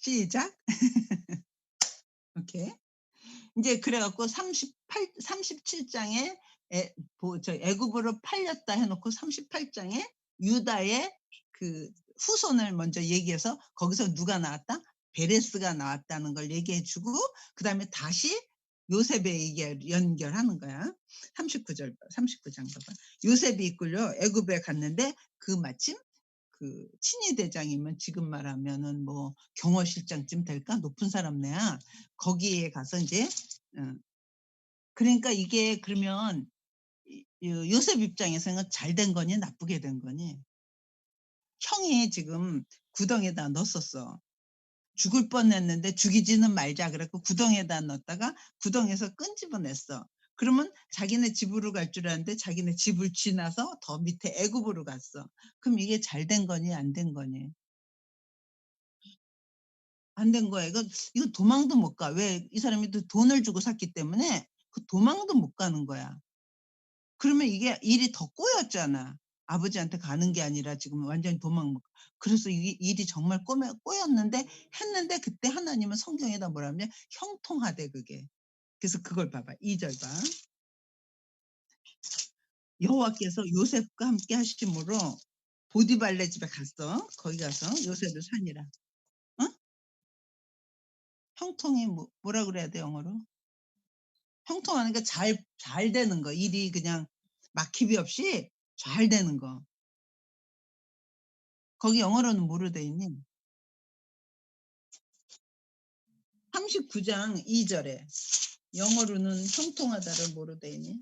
시작. 오케이. 인제 그래 갖고 37 장에 애굽으로 팔렸다 해 놓고 38 장에 유다의 그 후손을 먼저 얘기해서 거기서 누가 나왔다? 베레스가 나왔다는 걸 얘기해 주고 그다음에 다시 요셉의 얘기 연결하는 거야. 39 장 봐 봐. 요셉이 이끌려 애굽에 갔는데 그 마침 그 친위 대장이면 지금 말하면은 뭐 경호실장쯤 될까? 높은 사람네야. 거기에 가서 인제 어 그러니까 이게 그러면 요셉 입장에서는 잘 된 거니 나쁘게 된 거니? 형이 지금 구덩이에다 넣었었어. 죽을 뻔했는데 죽이지는 말자 그래 갖고 구덩이에다 넣었다가 구덩이에서 끈집어냈어. 그러면 자기네 집으로 갈 줄 알았는데 자기네 집을 지나서 더 밑에 애굽으로 갔어. 그럼 이게 잘 된 거니 안 된 거니? 안 된 거야. 이거 도망도 못 가. 왜? 이 사람이 또 돈을 주고 샀기 때문에 그 도망도 못 가는 거야. 그러면 이게 일이 더 꼬였잖아. 아버지한테 가는 게 아니라 지금 완전히 도망 못 가. 그래서 이 일이 정말 꼬였는데 했는데 그때 하나님은 성경에다 뭐라 하냐면 형통하대 그게. 그래서 그걸 봐봐. 2절 봐. 여호와께서 요셉과 함께 하심으로 보디발네 집에 갔어. 거기 가서 요셉을 산이라. 어? 형통이 뭐라 그래야 돼 영어로? 형통하는 게 잘 되는 거. 일이 그냥 막힘이 없이 잘 되는 거. 거기 영어로는 뭐로 돼 있니? 39장 2 절에 영어로는 형통하다를 뭐로 돼 있니?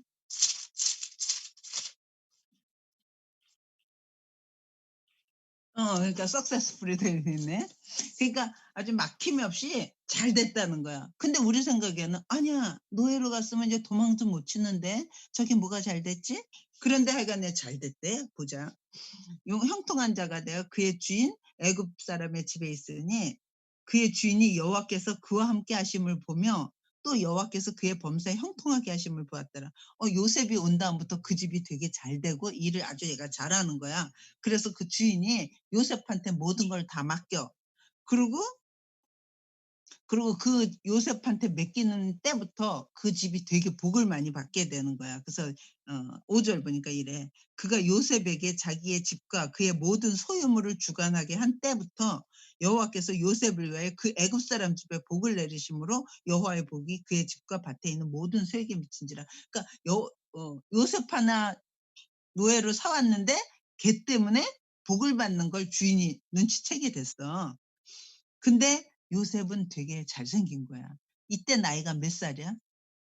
그러니까 successfully 돼 있네. 그러니까 아주 막힘이 없이 잘 됐다는 거야. 근데 우리 생각에는 '아니야. 노예로 갔으면 이제 도망도 못 치는데 저게 뭐가 잘 됐지?' 그런데 하여간에 잘 됐대. 보자. 용 형통한 자가 되어 그의 주인 애굽 사람의 집에 있으니 그의 주인이 여호와께서 그와 함께 하심을 보며 또 여호와께서 그의 범사에 형통하게 하심을 보았더라. 요셉이 온 다음부터 그 집이 되게 잘 되고 일을 아주 얘가 잘하는 거야. 그래서 그 주인이 요셉한테 모든 걸 다 맡겨. 그리고 그 요셉한테 맡기는 때부터 그 집이 되게 복을 많이 받게 되는 거야. 그래서 5절 보니까 이래. 그가 요셉에게 자기의 집과 그의 모든 소유물을 주관하게 한 때부터 여호와께서 요셉을 위하여 그 애굽 사람 집에 복을 내리심으로 여호와의 복이 그의 집과 밭에 있는 모든 소에게 미친지라. 그러니까 요셉 하나 노예로 사 왔는데 걔 때문에 복을 받는 걸 주인이 눈치채게 됐어. 근데 요셉은 되게 잘생긴 거야. 이때 나이가 몇 살이야?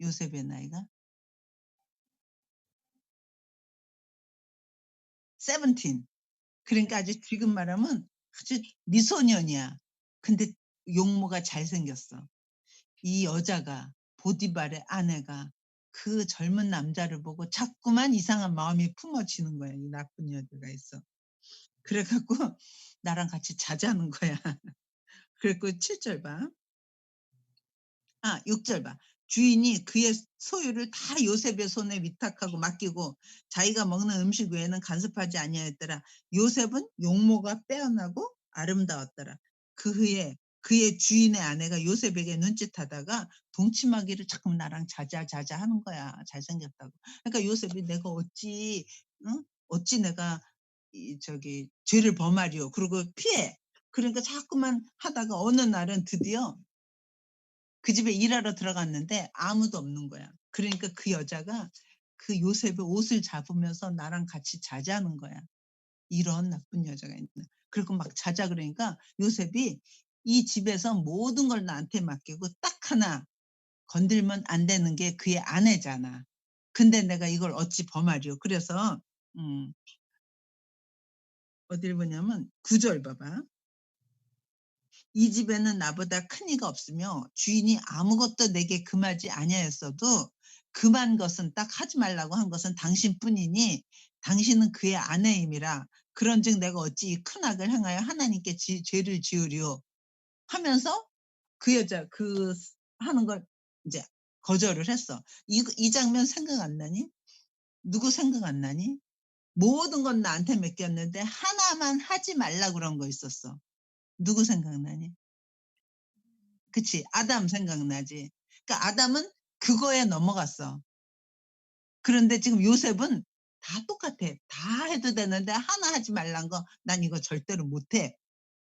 요셉의 나이가? 17. 그러니까 아주 지금 말하면 아주 미소년이야. 근데 용모가 잘생겼어. 이 여자가 보디발의 아내가 그 젊은 남자를 보고 자꾸만 이상한 마음이 품어지는 거야. 이 나쁜 여자가 있어. 그래 갖고 나랑 같이 자자는 거야. 그래 갖고 7절 봐. 6절 봐. 주인이 그의 소유를 다 요셉의 손에 위탁하고 맡기고 자기가 먹는 음식 외에는 간섭하지 아니하였더라. 요셉은 용모가 빼어나고 아름다웠더라. 그 후에 그의 주인의 아내가 요셉에게 눈짓하다가 동침하기를 자꾸 나랑 자자 자자 하는 거야. 잘생겼다고. 그러니까 요셉이 내가 어찌 응? 어찌 내가 이 저기 죄를 범하리요. 그러고 피해. 그러니까 자꾸만 하다가 어느 날은 드디어 그 집에 일하러 들어갔는데 아무도 없는 거야. 그러니까 그 여자가 그 요셉의 옷을 잡으면서 나랑 같이 자자는 거야. 이런 나쁜 여자가 있나. 그리고 막 자자 그러니까 요셉이 이 집에서 모든 걸 나한테 맡기고 딱 하나 건들면 안 되는 게 그의 아내잖아. 근데 내가 이걸 어찌 범하리요. 그래서 음 어딜 보냐면 9절 봐봐. 이 집에는 나보다 큰 이가 없으며 주인이 아무것도 내게 금하지 아니하였어도 금한 것은 딱 하지 말라고 한 것은 당신뿐이니 당신은 그의 아내임이라 그런즉 내가 어찌 이 큰 악을 행하여 하나님께 죄를 지으리요 하면서 그 여자 하는 걸 이제 거절을 했어. 이 장면 생각 안 나니? 누구 생각 안 나니? 모든 건 나한테 맡겼는데 하나만 하지 말라 그런 거 있었어. 누구 생각나니? 그치. 아담 생각나지. 그러니까 아담은 그거에 넘어갔어. 그런데 지금 요셉은 다 똑같아. 다 해도 되는데 하나 하지 말란 거 "난 이거 절대로 못 해."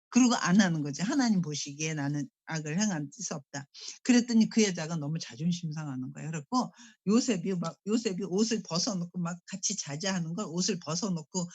그러고 안 하는 거지. 하나님 보시기에 "나는 악을 행한 수 없다." 그랬더니 그 여자가 너무 자존심 상하는 거야. 그래 갖고 요셉이 옷을 벗어 놓고 막 같이 자자 하는 걸 옷을 벗어 놓고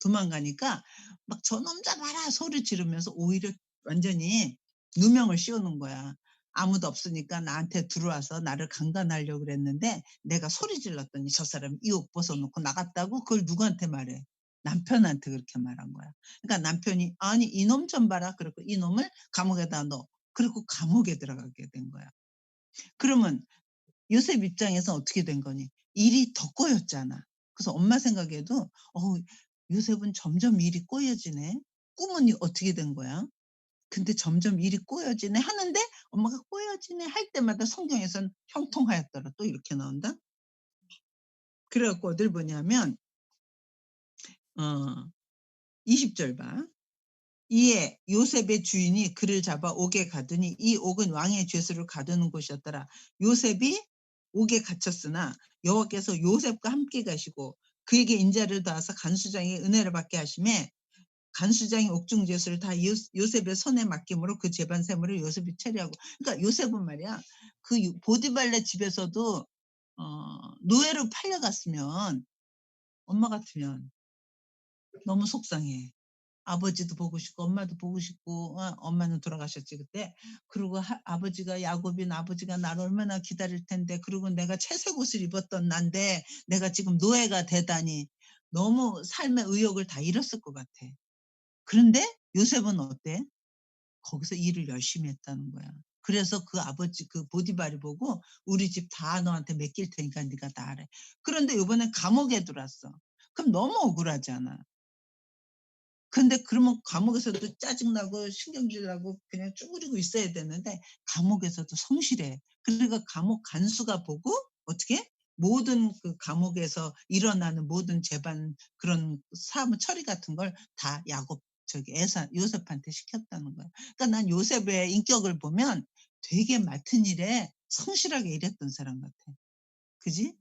도망가니까 막 "저놈 잡아라." 소리 지르면서 오히려 완전히 누명을 씌우는 거야. 아무도 없으니까 나한테 들어와서 나를 강간하려고 그랬는데 내가 소리 질렀더니 저 사람이 이 옷 벗어 놓고 나갔다고 그걸 누구한테 말해? 남편한테 그렇게 말한 거야. 그러니까 남편이 "아니 이놈 좀 봐라." 그러고 이놈을 감옥에다 넣어. 그리고 감옥에 들어가게 된 거야. 그러면 요셉 입장에서 어떻게 된 거니? 일이 더 꼬였잖아. 그래서 엄마 생각에도 '요셉은 점점 일이 꼬여지네. 꿈은 어떻게 된 거야? 근데 점점 일이 꼬여지네.' 하는데 엄마가 "꼬여지네." 할 때마다 성경에서는 "형통하였더라." 또 이렇게 나온다. 그래 갖고 어딜 보냐면 어 20절 봐. 이에 요셉의 주인이 그를 잡아 옥에 가두니 이 옥은 왕의 죄수를 가두는 곳이었더라. 요셉이 옥에 갇혔으나 여호와께서 요셉과 함께 가시고 그에게 인자를 더하사 간수장의 은혜를 받게 하심에 간수장의 옥중 죄수를 다 요셉의 손에 맡김으로 그 재반 세물을 요셉이 처리하고 그러니까 요셉은 말이야 그 보디발레 집에서도 노예로 팔려갔으면 엄마 같으면 너무 속상해. 아버지도 보고 싶고 엄마도 보고 싶고 엄마는 돌아가셨지 그때. 그리고 아버지가 야곱인 아버지가 나를 얼마나 기다릴 텐데 그리고 내가 채색 옷을 입었던 난데 내가 지금 노예가 되다니 너무 삶의 의욕을 다 잃었을 것 같아. 그런데 요셉은 어때? 거기서 일을 열심히 했다는 거야. 그래서 그 아버지 그 보디발이 보고 "우리 집 다 너한테 맡길 테니까 네가 다 하래." 그런데 요번엔 감옥에 들어왔어. 그럼 너무 억울하잖아. 근데 그러면 감옥에서도 짜증나고 신경질 나고 그냥 쭈그리고 있어야 되는데 감옥에서도 성실해. 그러니까 감옥 간수가 보고 어떻게 모든 그 감옥에서 일어나는 모든 재반 그런 사무 처리 같은 걸 다 야곱 저기 에사 요셉한테 시켰다는 거야. 그러니까 난 요셉의 인격을 보면 되게 맡은 일에 성실하게 일했던 사람 같아. 그지?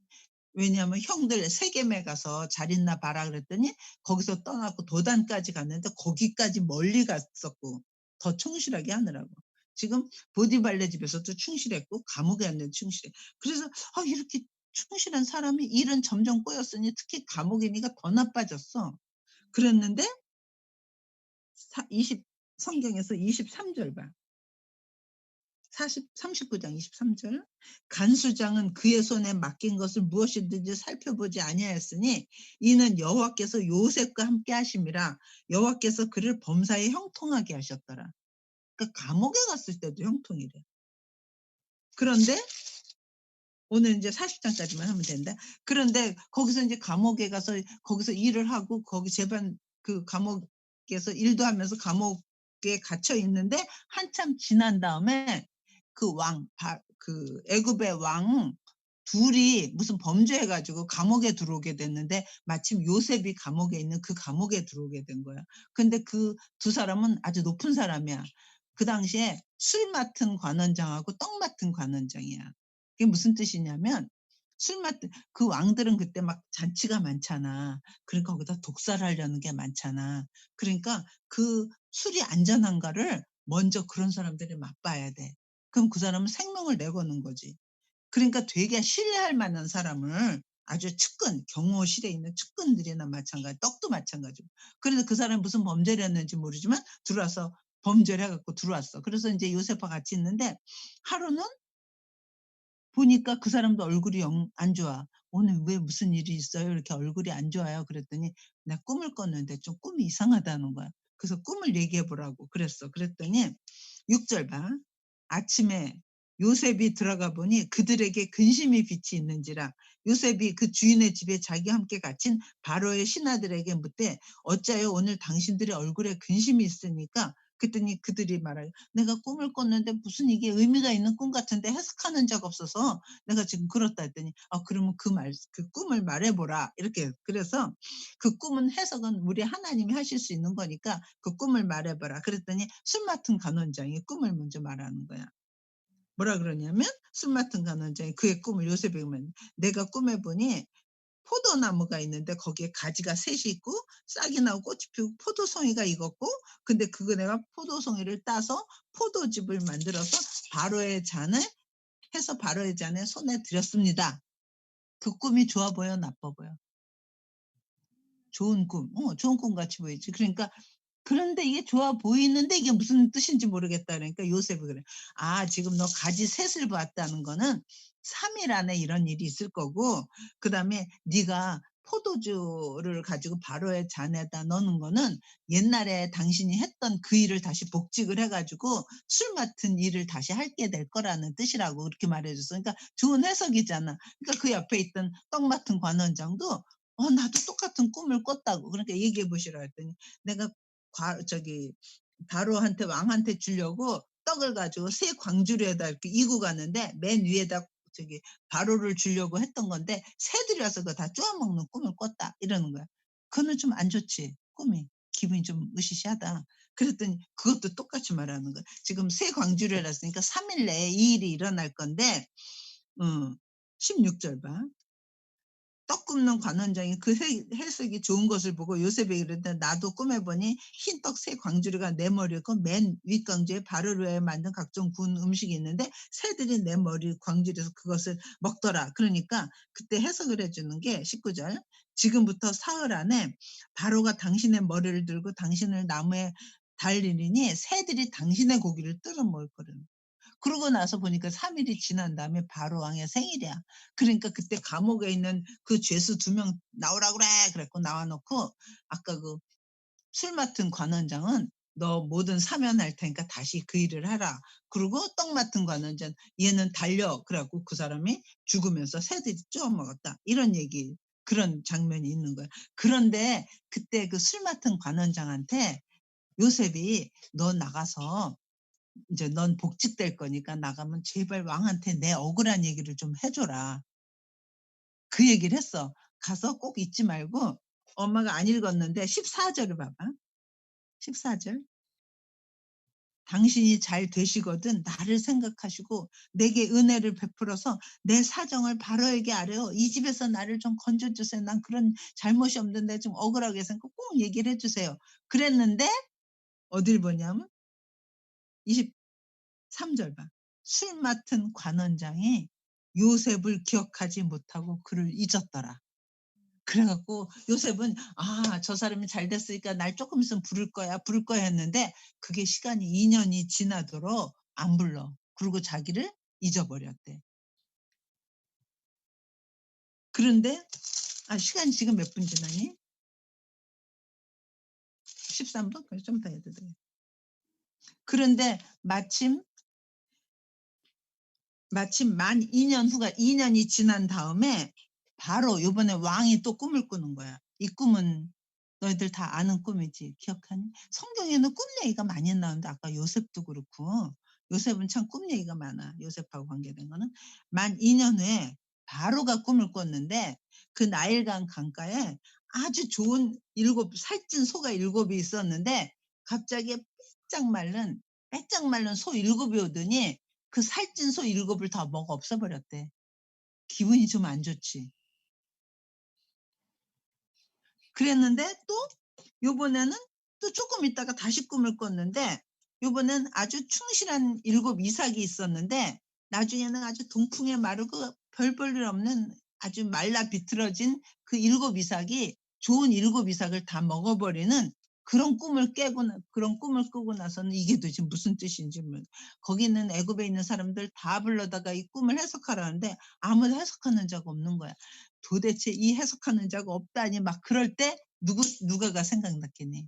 왜냐하면 형들 세겜에 가서 "잘 있나 봐라." 그랬더니 거기서 떠나고 도단까지 갔는데 거기까지 멀리 갔었고 더 충실하게 하느라고. 지금 보디발레 집에서도 충실했고 감옥에 있는 충실해. 그래서 이렇게 충실한 사람이 일은 점점 꼬였으니 특히 감옥이니까 더 나빠졌어. 그랬는데 사 20 성경에서 23절 봐. 39장 23 절. 간수장은 그의 손에 맡긴 것을 무엇이든지 살펴보지 아니하였으니 이는 여호와께서 요셉과 함께 하심이라 여호와께서 그를 범사에 형통하게 하셨더라. 그러니까 감옥에 갔을 때도 형통이래. 그런데 오늘 인제 40 장까지만 하면 된다. 그런데 거기서 인제 감옥에 가서 거기서 일을 하고 거기 재반 그 감옥에서 일도 하면서 감옥에 갇혀 있는데 한참 지난 다음에 그 애굽의 왕 둘이 무슨 범죄해 가지고 감옥에 들어오게 됐는데 마침 요셉이 감옥에 있는 그 감옥에 들어오게 된 거야. 근데 그 두 사람은 아주 높은 사람이야. 그 당시에 술 맡은 관원장하고 떡 맡은 관원장이야. 그게 무슨 뜻이냐면 술 맡은 그 왕들은 그때 막 잔치가 많잖아. 그러니까 거기다 독살을 하려는 게 많잖아. 그러니까 그 술이 안전한가를 먼저 그런 사람들이 맛봐야 돼. 그럼 그 사람은 생명을 내거는 거지. 그러니까 되게 신뢰할 만한 사람을 아주 측근, 경호실에 있는 측근들이나 마찬가지, 떡도 마찬가지고. 그래서 그 사람이 무슨 범죄를 했는지 모르지만 들어와서 범죄를 해 갖고 들어왔어. 그래서 인제 요셉과 같이 있는데 하루는 보니까 그 사람도 얼굴이 영 안 좋아. "오늘 왜 무슨 일이 있어요? 이렇게 얼굴이 안 좋아요." 그랬더니 "내가 꿈을 꿨는데 좀 꿈이 이상하다."는 거야. 그래서 꿈을 얘기해 보라고 그랬어. 그랬더니 6절 봐. 아침에 요셉이 들어가 보니 그들에게 근심이 빛이 있는지라 요셉이 그 주인의 집에 자기와 함께 갇힌 바로의 신하들에게 묻되 "어찌하여 오늘 당신들의 얼굴에 근심이 있으니까?" 그랬더니 그들이 말하여 "내가 꿈을 꿨는데 무슨 이게 의미가 있는 꿈 같은데 해석하는 자가 없어서 내가 지금 그렇다." 했더니 그러면 그 꿈을 말해 보라." 이렇게 그래서 "그 꿈은 해석은 우리 하나님이 하실 수 있는 거니까 그 꿈을 말해 보라." 그랬더니 술 맡은 간원장이 꿈을 먼저 말하는 거야. 뭐라 그러냐면 술 맡은 간원장이 그의 꿈을 요셉에게 말합니다. "내가 꿈에 보니 포도나무가 있는데 거기에 가지가 셋이 있고 싹이 나고 꽃이 피고 포도송이가 익었고 근데 그거 내가 포도송이를 따서 포도즙을 만들어서 바로의 잔을 해서 바로의 잔에 손에 들였습니다." 그 꿈이 좋아 보여 나빠 보여? 좋은 꿈. 좋은 꿈 같이 보이지. 그러니까 그런데 이게 좋아 보이는데 이게 무슨 뜻인지 모르겠다 그러니까 요셉이 그래. "아 지금 너 가지 셋을 봤다는 거는 3일 안에 이런 일이 있을 거고 그다음에 네가 포도주를 가지고 바로의 잔에다 넣는 거는 옛날에 당신이 했던 그 일을 다시 복직을 해 가지고 술 맡은 일을 다시 하게 될 거라는 뜻이라고." 그렇게 말해 줬어. 그러니까 좋은 해석이잖아. 그러니까 그 옆에 있던 떡 맡은 관원장도 나도 똑같은 꿈을 꿨다고. 그러니까 얘기해 보시라 했더니 내가 과 저기 바로한테 왕한테 주려고 떡을 가지고 새 광주리에다 이렇게 이고 가는데 맨 위에다 저기 바로를 주려고 했던 건데 새들이 와서 그거 다 쪼아 먹는 꿈을 꿨다 이러는 거야. 그거는 좀 안 좋지 꿈이. 기분이 좀 으시시하다. 그랬더니 그것도 똑같이 말하는 거야. 지금 새 광주리라 했으니까 3일 내에 이 일이 일어날 건데 16절 봐. 떡 굽는 관원장이 그 해석이 좋은 것을 보고 요셉에게 이르되 나도 꿈에 보니 흰 떡 새 광주리가 내 머리에 있고 맨 윗광주에 바로로 에 만든 각종 구운 음식이 있는데 새들이 내 머리 광주리에서 그것을 먹더라. 그러니까 그때 해석을 해 주는 게 19절 지금부터 사흘 안에 바로가 당신의 머리를 들고 당신을 나무에 달리리니 새들이 당신의 고기를 뜯어 먹을 거라. 그러고 나서 보니까 3 일이 지난 다음에 바로 왕의 생일이야. 그러니까 그때 감옥에 있는 그 죄수 2명 "나오라 그래." 그래 갖고 나와 놓고 아까 그 술 맡은 관원장은 "너 뭐든 사면할 테니까 다시 그 일을 하라." 그리고 떡 맡은 관원장 "얘는 달려." 그래 갖고 그 사람이 죽으면서 새들이 쪼아 먹었다. 이런 얘기 그런 장면이 있는 거야. 그런데 그때 그 술 맡은 관원장한테 요셉이 "너 나가서 인제 "넌 복직될 거니까 나가면 제발 왕한테 내 억울한 얘기를 좀 해 줘라." 그 얘기를 했어. "가서 꼭 잊지 말고." 엄마가 안 읽었는데 14 절을 봐봐. 14 절. "당신이 잘 되시거든 나를 생각하시고 내게 은혜를 베풀어서 내 사정을 바로에게 아뢰어 이 집에서 나를 좀 건져 주세요. 난 그런 잘못이 없는데 좀 억울하게 생각 꼭 얘기를 해 주세요." 그랬는데 어딜 보냐면 23절 봐. 술 맡은 관원장이 요셉을 기억하지 못하고 그를 잊었더라. 그래 갖고 요셉은 '아 저 사람이 잘 됐으니까 날 쪼끔 있으면 부를 거야, 부를 거야.' 했는데 그게 시간이 2 년이 지나도록 안 불러. 그리고 자기를 잊어버렸대. 그런데 시간이 지금 몇 분 지났니? 13 분? 그래 좀 더 해도 돼. 그런데 마침 만 2년 후가 2 년이 지난 다음에 바로 요번에 왕이 또 꿈을 꾸는 거야. 이 꿈은 너희들 다 아는 꿈이지. 기억하니? 성경에는 꿈 얘기가 많이 나오는데 아까 요셉도 그렇고 요셉은 참 꿈 얘기가 많아. 요셉하고 관계된 거는. 만 2년 후에 바로가 꿈을 꿨는데 그 나일강 강가에 아주 좋은 일곱 살찐 소가 일곱이 있었는데 갑자기 빼짝 마른 소 일곱이 오더니 그 살찐 소 일곱을 다 먹어 없애 버렸대. 기분이 좀 안 좋지. 그랬는데 또 요번에는 또 쪼끔 있다가 다시 꿈을 꿨는데 요번엔 아주 충실한 일곱 이삭이 있었는데 나중에는 아주 동풍에 마르고 별 볼 일 없는 아주 말라 비틀어진 그 일곱 이삭이 좋은 일곱 이삭을 다 먹어 버리는 그런 꿈을 꾸고 나서는 이게 도대체 무슨 뜻인지 거기 있는 애굽에 있는 사람들 다 불러다가 이 꿈을 해석하라는데 아무도 해석하는 자가 없는 거야. 도대체 이 해석하는 자가 없다니 막 그럴 때 누가가 생각났겠니?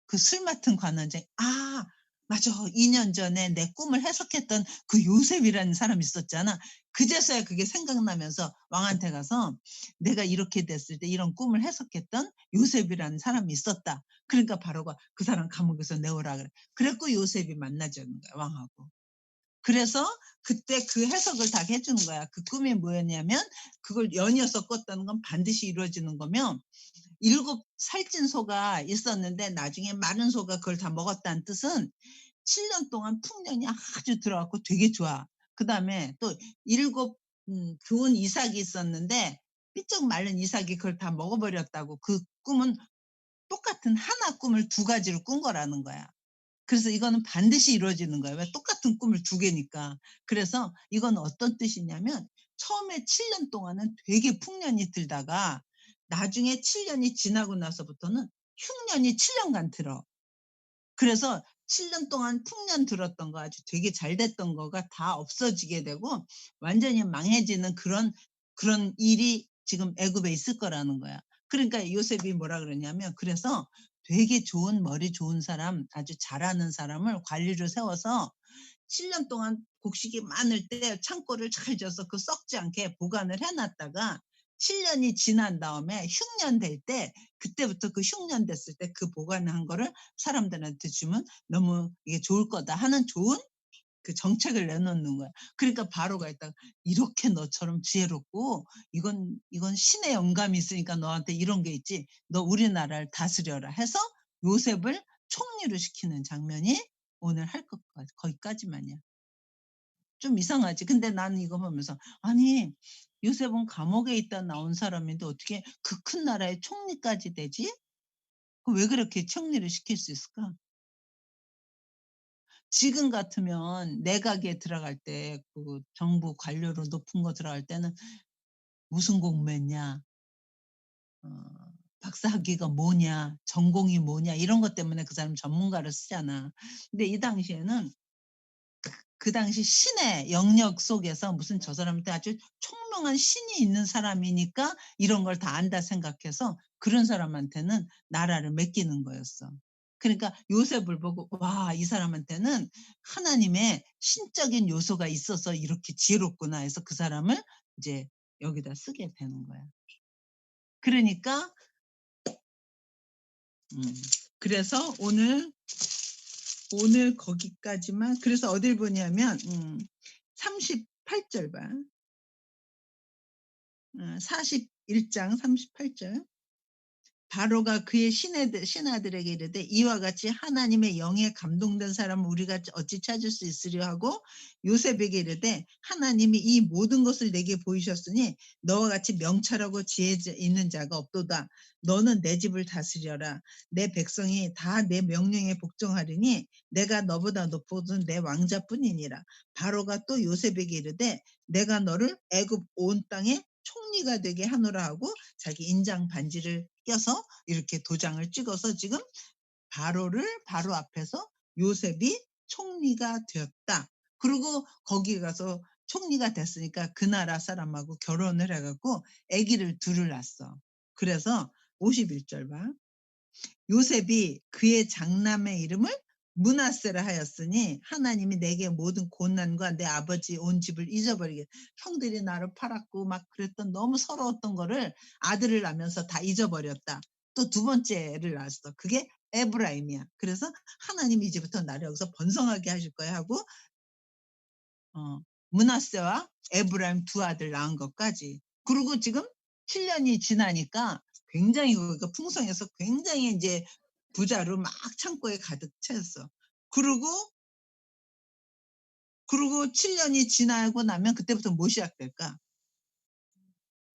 그 술 맡은 관원장이 '아 맞아. 2년 전에 내 꿈을 해석했던 그 요셉이라는 사람이 있었잖아.' 그제서야 그게 생각나면서 왕한테 가서 "내가 이렇게 됐을 때 이런 꿈을 해석했던 요셉이라는 사람이 있었다." 그러니까 바로가 "그 사람 감옥에서 내오라." 그래. 그래 갖고 요셉이 만나자는 거야 왕하고. 그래서 그때 그 해석을 다 해 주는 거야. 그 꿈이 뭐였냐면 그걸 연이어서 꿨다는 건 반드시 이루어지는 거며 일곱 살찐 소가 있었는데 나중에 마른 소가 그걸 다 먹었다는 뜻은 7년 동안 풍년이 아주 들어 갖고 되게 좋아. 그다음에 또 7 좋은 이삭이 있었는데 삐쩍 마른 이삭이 그걸 다 먹어 버렸다고. 그 꿈은 똑같은 하나 꿈을 두 가지로 꾼 거라는 거야. 그래서 이거는 반드시 이루어지는 거예요. 왜 똑같은 꿈을 두 개니까. 그래서 이건 어떤 뜻이냐면 처음에 7년 동안은 되게 풍년이 들다가 나중에 7 년이 지나고 나서부터는 흉년이 7 년간 들어. 그래서 7년 동안 풍년 들었던 거 아주 되게 잘 됐던 거가 다 없어지게 되고 완전히 망해지는 그런 일이 지금 애굽에 있을 거라는 거야. 그러니까 요셉이 뭐라 그러냐면 그래서 되게 좋은 머리 좋은 사람 아주 잘하는 사람을 관리로 세워서 7년 동안 곡식이 많을 때 창고를 잘 져서 그 썩지 않게 보관을 해 놨다가 7 년이 지난 다음에 흉년 될 때 그때부터 그 흉년 됐을 때 그 보관한 거를 사람들한테 주면 너무 이게 좋을 거다 하는 좋은 그 정책을 내놓는 거야. 그러니까 바로가 있다가 "이렇게 너처럼 지혜롭고 이건 신의 영감이 있으니까 너한테 이런 게 있지. 너 우리나라를 다스려라." 해서 요셉을 총리로 시키는 장면이 오늘 할 것까지 거기까지만이야. 좀 이상하지. 근데 나는 이거 보면서 '아니 요셉은 감옥에 있다 나온 사람인데 어떻게 그 큰 나라의 총리까지 되지? 그 왜 그렇게 총리를 시킬 수 있을까?' 지금 같으면 내각에 들어갈 때 그 정부 관료로 높은 거 들어갈 때는 무슨 공부했냐, 어 박사학위가 뭐냐, 전공이 뭐냐 이런 것 때문에 그 사람 전문가를 쓰잖아. 근데 이 당시에는 그 당시 신의 영역 속에서 무슨 저 사람한테 아주 총명한 신이 있는 사람이니까 이런 걸 다 안다 생각해서 그런 사람한테는 나라를 맡기는 거였어. 그러니까 요셉을 보고 '와 이 사람한테는 하나님의 신적인 요소가 있어서 이렇게 지혜롭구나.' 해서 그 사람을 이제 여기다 쓰게 되는 거야. 그러니까 음 그래서 오늘 거기까지만 그래서 어딜 보냐면 38절 봐. 41장 38 절. 바로가 그의 신하들에게 이르되 이와 같이 하나님의 영에 감동된 사람을 우리가 어찌 찾을 수 있으려 하고 요셉에게 이르되 하나님이 이 모든 것을 내게 보이셨으니 너와 같이 명철하고 지혜 있는 자가 없도다. 너는 내 집을 다스려라. 내 백성이 다 내 명령에 복종하리니 내가 너보다 높거든 내 왕자뿐이니라. 바로가 또 요셉에게 이르되 내가 너를 애굽 온 땅에 총리가 되게 하노라 하고 자기 인장 반지를 껴서 이렇게 도장을 찍어서 지금 바로 앞에서 요셉이 총리가 되었다. 그리고 거기 가서 총리가 됐으니까 그 나라 사람하고 결혼을 해 갖고 아기를 둘을 낳았어. 그래서 51절 봐. 요셉이 그의 장남의 이름을 므낫세라 하였으니 하나님이 내게 모든 고난과 내 아버지 온 집을 잊어버리게 형들이 나를 팔았고 막 그랬던 너무 서러웠던 거를 아들을 낳으면서 다 잊어버렸다. 또 두 번째를 낳았어. 그게 에브라임이야. 그래서 하나님이 이제부터 나를 여기서 번성하게 하실 거야 하고 므낫세와 에브라임 두 아들 낳은 것까지. 그리고 지금 7 년이 지나니까 굉장히 그 풍성해서 굉장히 인제 부자로 막 창고에 가득 차였어. 그리고, 그리고 7 년이 지나고 나면 그때부터 뭐 시작될까?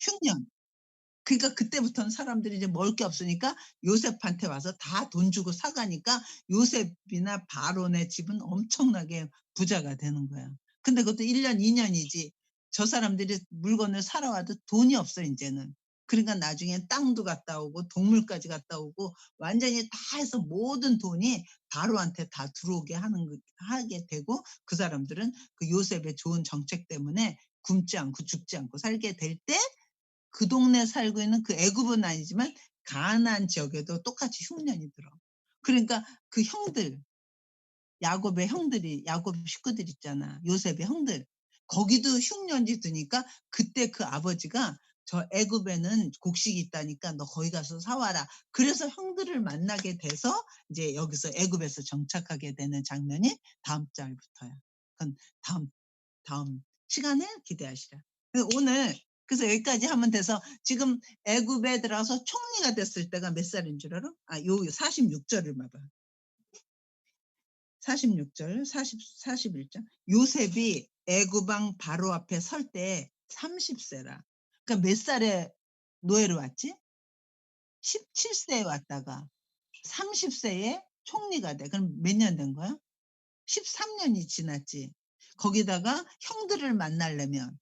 흉년. 그러니까 그때부터는 사람들이 이제 먹을 게 없으니까 요셉한테 와서 다 돈 주고 사 가니까 요셉이나 바론의 집은 엄청나게 부자가 되는 거야. 근데 그것도 1 년, 2 년이지. 저 사람들이 물건을 사러 와도 돈이 없어 인제는. 그러니까 나중엔 땅도 갔다 오고 동물까지 갔다 오고 완전히 다 해서 모든 돈이 바로한테 다 들어오게 하게 되고 그 사람들은 그 요셉의 좋은 정책 때문에 굶지 않고 죽지 않고 살게 될때 그 동네에 살고 있는 그 애굽은 아니지만 가나안 지역에도 똑같이 흉년이 들어. 그러니까 그 형들 야곱의 형들이 야곱 식구들 있잖아. 요셉의 형들. 거기도 흉년이 드니까 그때 그 아버지가 "저 애굽에는 곡식이 있다니까 너 거기 가서 사 와라." 그래서 형들을 만나게 돼서 이제 여기서 애굽에서 정착하게 되는 장면이 다음 절부터야. 그건 다음 시간에 기대하시라. 오늘 그래서 여기까지 하면 돼서 지금 애굽에 들어가서 총리가 됐을 때가 몇 살인 줄 알아? 요 46 절을 봐봐. 46절 41장 요셉이 애굽 왕 바로 앞에 설 때 30 세라. 그러니까 몇 살에 노예로 왔지? 17 세에 왔다가 30 세에 총리가 돼. 그럼 몇 년 된 거야? 13 년이 지났지. 거기다가 형들을 만나려면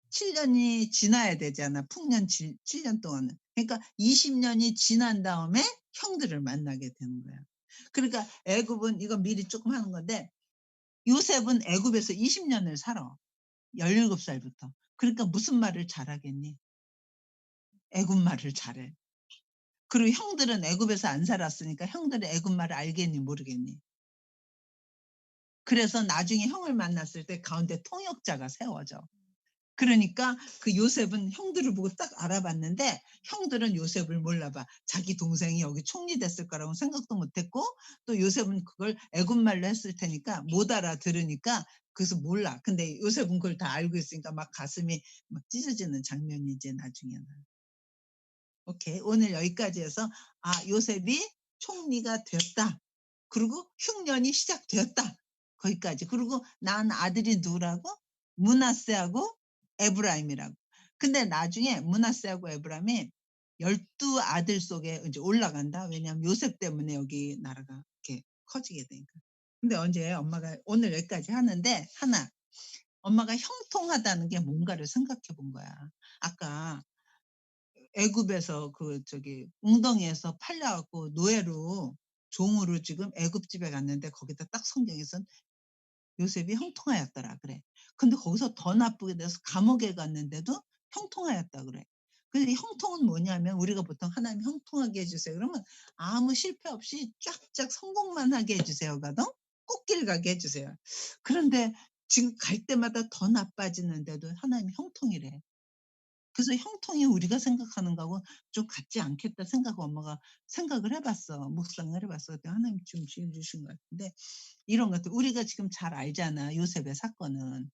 7 년이 지나야 되잖아. 풍년 7년 동안은. 그러니까 20 년이 지난 다음에 형들을 만나게 되는 거야. 그러니까 애굽은 이거 미리 쪼끔 하는 건데, 요셉은 애굽에서 20 년을 살아. 17 살부터. 그러니까 무슨 말을 잘하겠니? 애굽 말을 잘해. 그리고 형들은 애굽에서 안 살았으니까 형들은 애굽 말을 알겠니 모르겠니? 그래서 나중에 형을 만났을 때 가운데 통역자가 세워져. 그러니까 그 요셉은 형들을 보고 딱 알아봤는데, 형들은 요셉을 몰라 봐. 자기 동생이 여기 총리 됐을 거라고 생각도 못 했고, 또 요셉은 그걸 애굽말로 했을 테니까 못 알아들으니까 그래서 몰라. 근데 요셉은 그걸 다 알고 있으니까 막 가슴이 막 찢어지는 장면이 이제 나중에는. 오케이. 오늘 여기까지 해서 요셉이 총리가 되었다. 그리고 흉년이 시작되었다. 거기까지. 그리고 낳은 아들이 누구라고? 므낫세하고 에브라임이라고. 근데 나중에 므낫세하고 에브라임이 12 아들 속에 이제 올라간다. 왜냐하면 요셉 때문에 여기 나라가 이렇게 커지게 되니까. 근데 언제 엄마가 오늘 여기까지 하는데, 하나, 엄마가 형통하다는 게 뭔가를 생각해 본 거야. 아까 애굽에서 웅덩이에서 팔려 갖고 노예로, 종으로 지금 애굽집에 갔는데 거기다 딱 성경에선 요셉이 형통하였더라 그래. 근데 거기서 더 나쁘게 돼서 감옥에 갔는데도 형통하였다 그래. 근데 이 형통은 뭐냐면, 우리가 보통 "하나님 형통하게 해 주세요." 그러면 아무 실패 없이 쫙쫙 성공만 하게 해 주세요거든. 꽃길 가게 해 주세요. 그런데 지금 갈 때마다 더 나빠지는데도 하나님이 형통이래. 그래서 형통이 우리가 생각하는 거하고 좀 같지 않겠다 생각을 엄마가 생각을 해 봤어. 묵상을 해 봤어. 그랬더니 하나님이 좀 지혜 주신 것 같은데, 이런 것들 우리가 지금 잘 알잖아, 요셉의 사건은.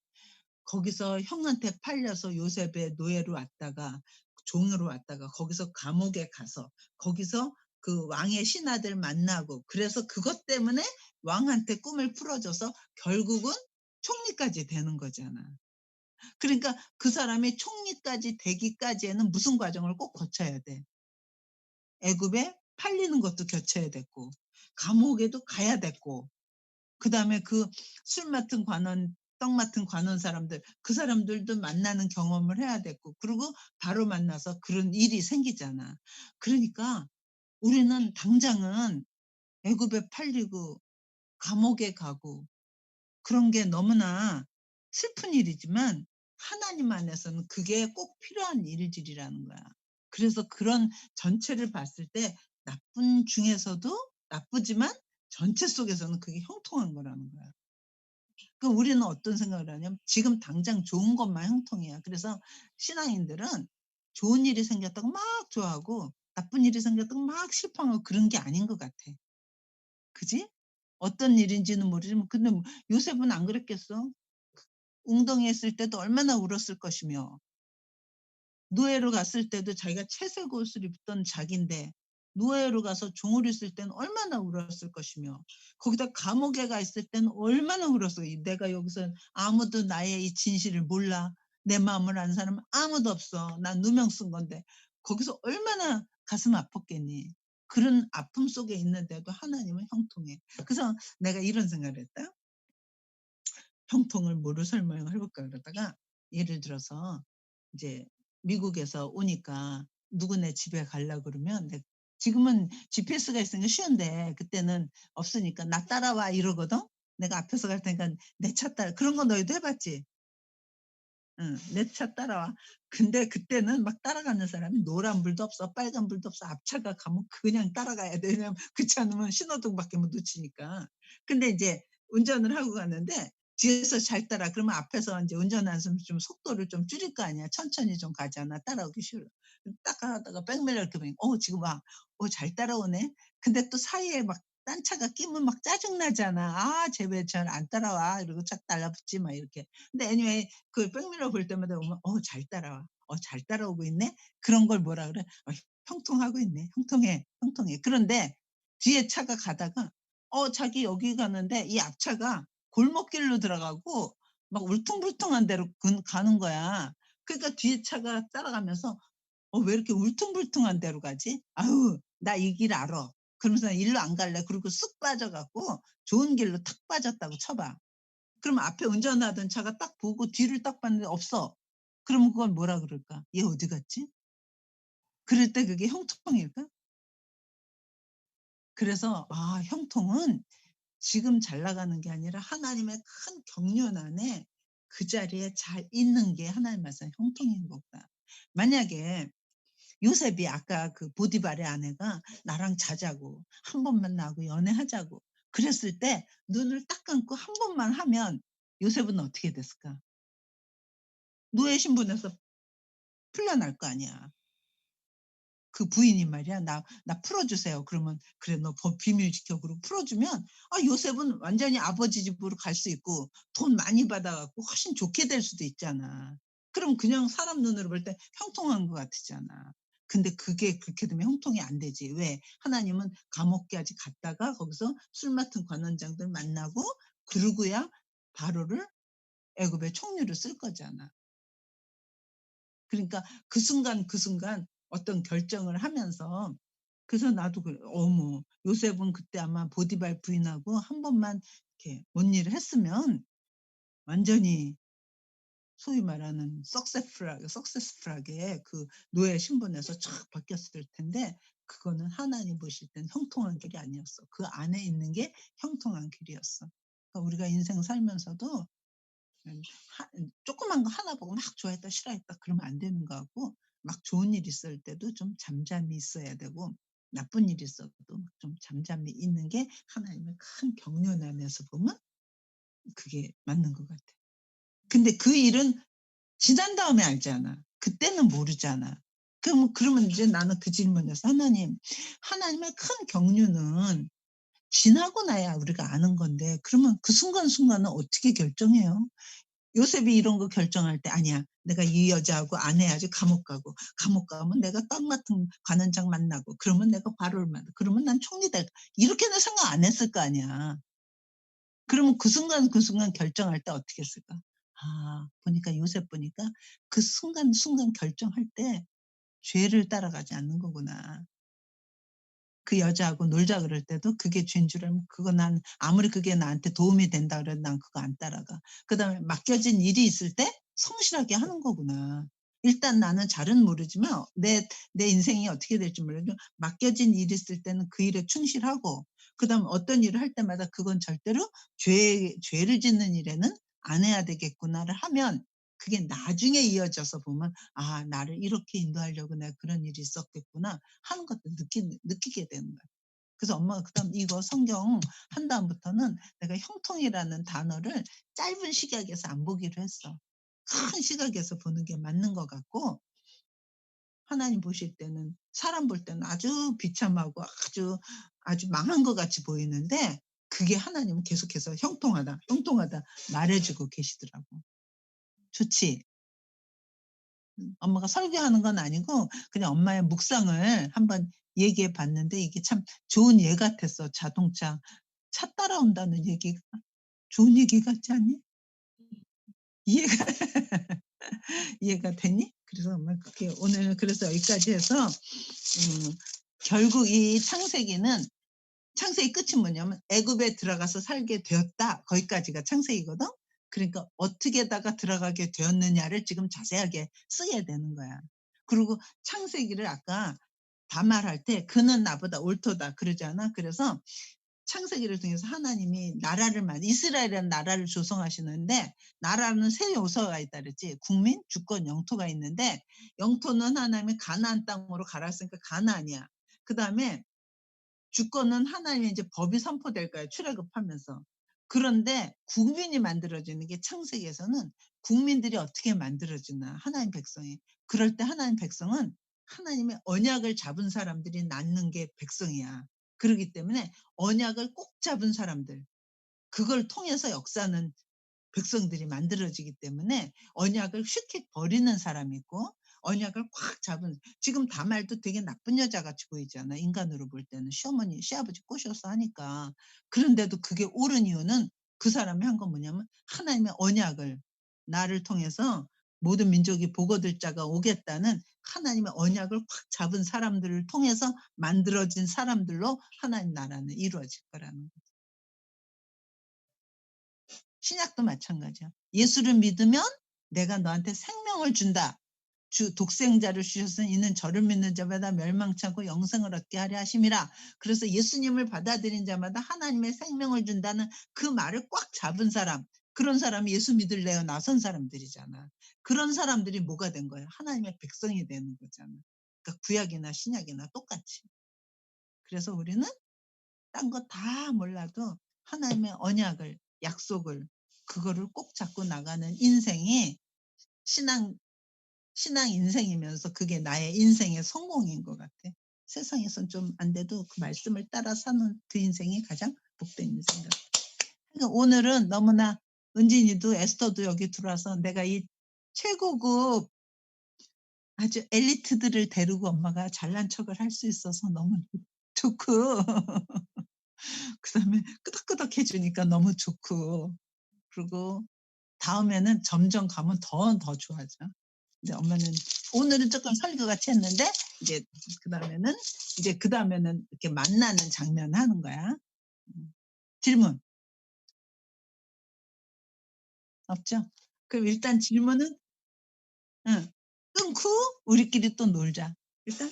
거기서 형한테 팔려서 요셉의 노예로 왔다가 종으로 왔다가 거기서 감옥에 가서 거기서 그 왕의 신하들 만나고, 그래서 그것 때문에 왕한테 꿈을 풀어 줘서 결국은 총리까지 되는 거잖아. 그러니까 그 사람이 총리까지 되기까지에는 무슨 과정을 꼭 거쳐야 돼. 애굽에 팔리는 것도 거쳐야 됐고, 감옥에도 가야 됐고, 그다음에 그 술 맡은 관원, 떡 맡은 관원 사람들, 그 사람들도 만나는 경험을 해야 됐고, 그리고 바로 만나서 그런 일이 생기잖아. 그러니까 우리는 당장은 애굽에 팔리고 감옥에 가고 그런 게 너무나 슬픈 일이지만, 하나님 안에서는 그게 꼭 필요한 일들이라는 거야. 그래서 그런 전체를 봤을 때 나쁜 중에서도 나쁘지만 전체 속에서는 그게 형통한 거라는 거야. 그럼 우리는 어떤 생각을 하냐면 지금 당장 좋은 것만 형통이야. 그래서 신앙인들은 좋은 일이 생겼다고 막 좋아하고 나쁜 일이 생겼다고 막 슬퍼하고 그런 게 아닌 것 같아. 그지? 어떤 일인지는 모르지만 근데 요셉은 안 그랬겠어? 웅덩이에 있을 때도 얼마나 울었을 것이며, 노예로 갔을 때도 자기가 채색 옷을 입던 자기인데 노예로 가서 종으로 있을 때는 얼마나 울었을 것이며, 거기다 감옥에 가 있을 때는 얼마나 울었어. 내가 여기서 아무도 나의 이 진실을 몰라. 내 마음을 아는 사람은 아무도 없어. 난 누명 쓴 건데. 거기서 얼마나 가슴 아팠겠니. 그런 아픔 속에 있는데도 하나님은 형통해. 그래서 내가 이런 생각을 했다. 형통을 뭐로 설명을 해 볼까 그러다가, 예를 들어서 이제 미국에서 오니까 누구네 집에 가려고 그러면 지금은 GPS가 있으니까 쉬운데 그때는 없으니까 "나 따라와." 이러거든. 내가 앞에서 갈 테니까 내 차 따라, 그런 거 너희도 해 봤지? 응. "내 차 따라와." 근데 그때는 막 따라가는 사람이 노란불도 없어 빨간불도 없어. 앞차가 가면 그냥 따라가야 돼. 왜냐면 그렇지 않으면 신호등밖에 못 놓치니까. 근데 인제 운전을 하고 가는데 뒤에서 "잘 따라." 그러면 앞에서 인제 운전하는 사람이 좀 속도를 좀 줄일 거 아니야. 천천히 좀 가잖아, 따라오기 쉬우려. 딱 가다가 백밀러 이렇게 보니까 지금 와. 잘 따라오네. 근데 또 사이에 막 딴 차가 끼면 막 짜증 나잖아. '아 쟤 왜 잘 안 따라와.' 이러고 착 달라붙지 막 이렇게. 근데 애니웨이 그 백미러 볼 때마다 보면 '잘 따라와. 잘 따라오고 있네.' 그런 걸 뭐라 그래? '형통하고 있네. 형통해, 형통해.' 그런데 뒤에 차가 가다가 자기 여기 가는데 이 앞차가 골목길로 들어가고 막 울퉁불퉁한 데로 가는 거야. 그러니까 뒤에 차가 따라가면서 왜 이렇게 울퉁불퉁한 데로 가지? 아유 나 이 길 알아. 그러면서 '나 일로 안 갈래.' 그러고 쑥 빠져 갖고 좋은 길로 탁 빠졌다고 쳐 봐. 그러면 앞에 운전하던 차가 딱 보고 뒤를 딱 봤는데 없어. 그러면 그걸 뭐라 그럴까? '얘 어디 갔지?' 그럴 때 그게 형통일까? 그래서 형통은 지금 잘 나가는 게 아니라 하나님의 큰 경륜 안에 그 자리에 잘 있는 게 하나님 말씀 형통인 거다. 만약에 요셉이 아까 그 보디발의 아내가 나랑 자자고 한 번만 나하고 연애하자고 그랬을 때 눈을 딱 감고 한 번만 하면 요셉은 어떻게 됐을까? 노예 신분에서 풀려날 거 아니야. 그 부인이 말이야 "나 풀어 주세요." 그러면 "그래 너 비밀 지켜." 그러고 풀어 주면 요셉은 완전히 아버지 집으로 갈 수 있고 돈 많이 받아 갖고 훨씬 좋게 될 수도 있잖아. 그럼 그냥 사람 눈으로 볼 때 형통한 것 같으잖아. 근데 그게 그렇게 되면 형통이 안 되지. 왜? 하나님은 감옥까지 갔다가 거기서 술 맡은 관원장들 만나고 그러고야 바로를 애굽의 총리로 쓸 거잖아. 그러니까 그 순간, 그 순간 어떤 결정을 하면서 그래서 나도 그래 어머 요셉은 그때 아마 보디발 부인하고 한 번만 이렇게 뭔 일을 했으면 완전히 소위 말하는 석세스풀하게 그 노예 신분에서 촥 바뀌었을 텐데 그거는 하나님 보실 땐 형통한 길이 아니었어. 그 안에 있는 게 형통한 길이었어. 그러니까 우리가 인생 살면서도 하 조그만 거 하나 보고 막 좋아했다 싫어했다 그러면 안 되는 거 같고 막 좋은 일 있을 때도 좀 잠잠히 있어야 되고 나쁜 일이 있어도 좀 잠잠히 있는 게 하나님의 큰 경륜 안에서 보면 그게 맞는 것 같아. 근데 그 일은 지난 다음에 알잖아. 그때는 모르잖아. 그러면 이제 나는 그 질문에서 하나님의 큰 경륜은 지나고 나야 우리가 아는 건데 그러면 그 순간순간은 어떻게 결정해요? 요셉이 이런 거 결정할 때 '아니야. 내가 이 여자하고 안 해야지 감옥 가고 감옥 가면 내가 땅 맡은 관원장 만나고 그러면 내가 바로를 만나 그러면 난 총리 될' 이렇게는 생각 안 했을 거 아니야. 그러면 그 순간, 그 순간 결정할 때 어떻게 했을까? 보니까 요셉 보니까 그 순간순간 결정할 때 죄를 따라가지 않는 거구나. 그 여자하고 놀자 그럴 때도 그게 죄인 줄 알면 그거 난 아무리 그게 나한테 도움이 된다 그래도 난 그거 안 따라가. 그다음에 맡겨진 일이 있을 때 성실하게 하는 거구나. 일단 나는 잘은 모르지만 내 인생이 어떻게 될지 몰라도 맡겨진 일이 있을 때는 그 일에 충실하고 그다음 어떤 일을 할 때마다 그건 절대로 죄를 짓는 일에는 안 해야 되겠구나를 하면 그게 나중에 이어져서 보면 '나를 이렇게 인도하려고 내가 그런 일이 있었겠구나.' 하는 것도 느끼게 되는 거야. 그래서 엄마가 그다음 이거 성경 한 다음부터는 내가 형통이라는 단어를 짧은 시각에서 안 보기로 했어. 큰 시각에서 보는 게 맞는 것 같고 하나님 보실 때는 사람 볼 때는 아주 비참하고 아주 망한 것 같이 보이는데 그게 하나님은 계속해서 "형통하다, 형통하다." 말해 주고 계시더라고. 좋지? 엄마가 설교하는 건 아니고 그냥 엄마의 묵상을 한번 얘기해 봤는데 이게 참 좋은 예 같았어. 자동차 차 따라온다는 얘기가 좋은 얘기 같지 않니? 이해가 이해가 되니? 그래서 엄마 그게 오늘 그래서 여기까지 해서 결국 이 창세기 끝이 뭐냐면 "애굽에 들어가서 살게 되었다." 거기까지가 창세기거든. 그러니까 어떻게다가 들어가게 되었느냐를 지금 자세하게 쓰게 되는 거야. 그리고 창세기를 아까 담말할 때 "그는 나보다 옳도다." 그러잖아. 그래서 창세기를 통해서 하나님이 이스라엘이라는 나라를 조성하시는데 나라는 세 요소가 있다 그랬지. 국민, 주권, 영토가 있는데 영토는 하나님이 가나안 땅으로 가라 했으니까 가나안이야. 그다음에 주권은 하나님의 이제 법이 선포될 거예요, 출애굽하면서. 그런데 국민이 만들어지는 게 창세기에서는 국민들이 어떻게 만들어지나, 하나님 백성이. 그럴 때 하나님 백성은 하나님의 언약을 잡은 사람들이 낳는 게 백성이야. 그러기 때문에 언약을 꼭 잡은 사람들, 그걸 통해서 역사는 백성들이 만들어지기 때문에 언약을 쉽게 버리는 사람이 있고 언약을 꽉 잡은 지금 다말도 되게 나쁜 여자같이 보이잖아. 인간으로 볼 때는 시어머니, 시아버지 꼬셔서 하니까. 그런데도 그게 옳은 이유는 그 사람이 한 건 뭐냐면 하나님의 언약을 나를 통해서 모든 민족이 보고들 자가 오겠다는 하나님의 언약을 꽉 잡은 사람들을 통해서 만들어진 사람들로 하나님 나라는 이루어질 거라는 거죠. 신약도 마찬가지야. 예수를 믿으면 내가 너한테 생명을 준다. 주 독생자를 주셨으니 이는 저를 믿는 자마다 멸망치 않고 영생을 얻게 하려 하심이라. 그래서 예수님을 받아들인 자마다 하나님의 생명을 준다는 그 말을 꽉 잡은 사람, 그런 사람이 예수 믿을래요 나선 사람들이잖아. 그런 사람들이 뭐가 된 거야? 하나님의 백성이 되는 거잖아. 그러니까 구약이나 신약이나 똑같이. 그래서 우리는 딴 거 다 몰라도 하나님의 언약을, 약속을, 그거를 꼭 잡고 나가는 인생이 신앙 신앙 인생이면서 그게 나의 인생의 성공인 것 같아. 세상에선 좀 안 돼도 그 말씀을 따라 사는 그 인생이 가장 복된 인생 같아. 그러니까 오늘은 너무나 은진이도 에스터도 여기 들어와서 내가 이 최고급 아주 엘리트들을 데리고 엄마가 잘난 척을 할 수 있어서 너무 좋고 그다음에 끄덕끄덕해 주니까 너무 좋고 그리고 다음에는 점점 가면 더 좋아져. 근데 엄마는 오늘은 조금 설교 같이 했는데 이제 그다음에는 그다음에는 이렇게 만나는 장면 하는 거야. 질문 없죠? 그럼 일단 질문은 응. 끊고 우리끼리 또 놀자. 일단